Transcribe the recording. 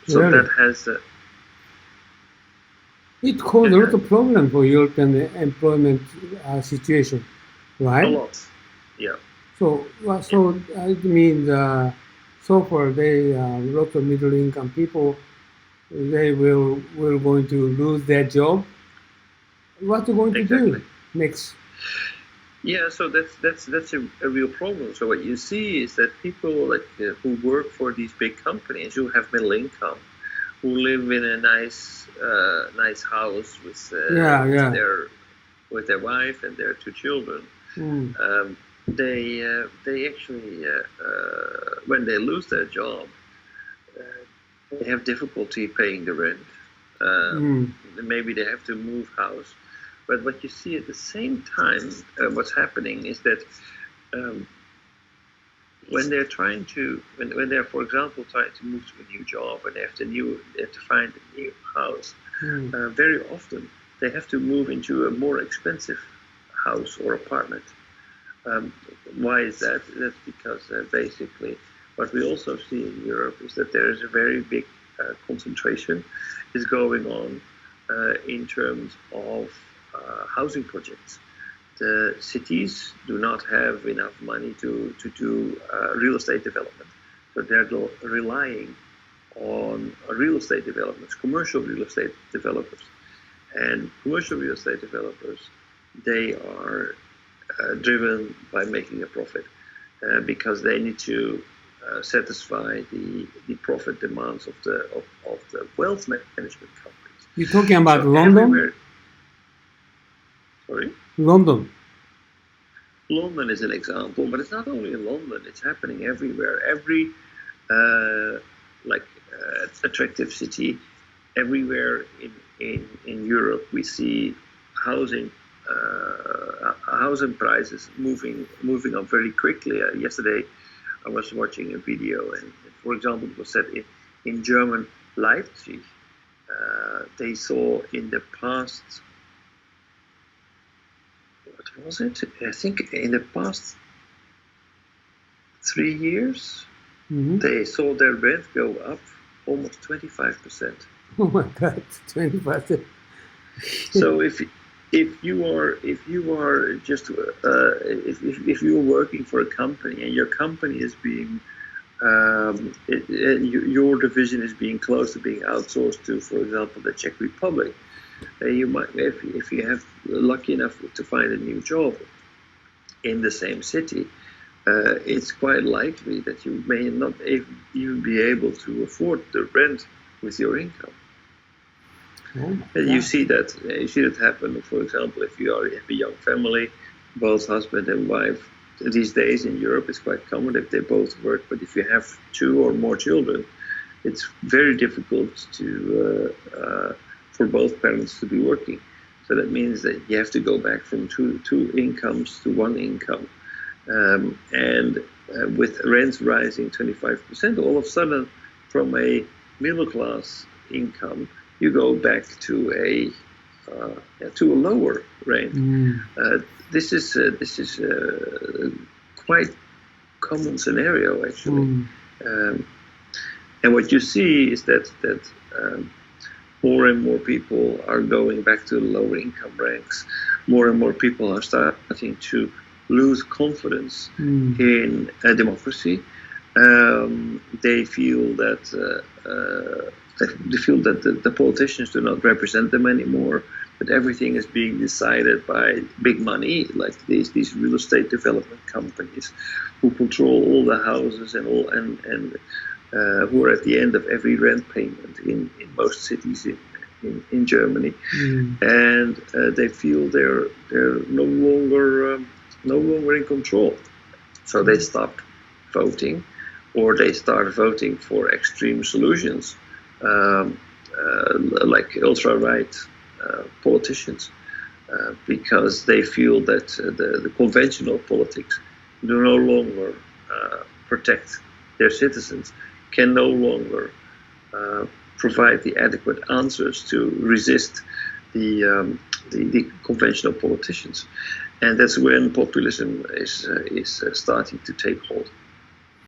So Really? that has It caused a lot of problem for European employment situation, a right? lot. Yeah. So, Yeah. I mean, so far they lots of middle income people they will going to lose their job. What are going to Exactly. do next? Yeah, so that's a real problem. So what you see is that people like who work for these big companies who have middle income, who live in a nice house Yeah, with yeah. their wife and their two children, Mm, they actually when they lose their job, they have difficulty paying the rent. mm, Maybe they have to move house. But what you see at the same time, what's happening is that um, when they're trying to, when they're, for example, trying to move to a new job and they have to find a new house, mm. very often they have to move into a more expensive house or apartment. Um, why is that? That's because basically what we also see in Europe is that there is a very big concentration is going on in terms of housing projects. The cities do not have enough money to do real estate development. So they're relying on real estate developments, commercial real estate developers. And commercial real estate developers, they are driven by making a profit because they need to satisfy the profit demands of the wealth management companies. You're talking about So London? everywhere, sorry, London. London is an example, but it's not only in London; it's happening everywhere. Every uh, attractive city, everywhere in Europe, we see housing housing prices moving up very quickly. Yesterday, I was watching a video, and for example, it was said in German Leipzig, they saw in the past, what was it? I think in the past 3 years, Hmm. they saw their rent go up almost 25%. Oh my God, 20%. So if you are just if you're working for a company and your company is being your division is being close to being outsourced to, for example, the Czech Republic, you might, if you have lucky enough to find a new job in the same city, it's quite likely that you may not even be able to afford the rent with your income. Oh my You God. see that happen. For example, if you have a young family, both husband and wife. These days in Europe, it's quite common if they both work. But if you have two or more children, it's very difficult for both parents to be working. So that means that you have to go back from two incomes to one income, and with rents rising 25%, all of a sudden, from a middle class income, you go back to a lower rent. Mm, This is quite common scenario actually, mm, um, and what you see is that more and more people are going back to the lower income ranks. More and more people are starting to lose confidence mm, in democracy. They feel that the politicians do not represent them anymore. That everything is being decided by big money, like these real estate development companies, who control all the houses and who are at the end of every rent payment in most cities in Germany, mm. and they feel they're no longer in control. So they stop voting, or they start voting for extreme solutions, um, like ultra-right politicians, because they feel that the conventional politics do no longer protect their citizens, can no longer provide the adequate answers to resist the conventional politicians, and that's when populism is starting to take hold.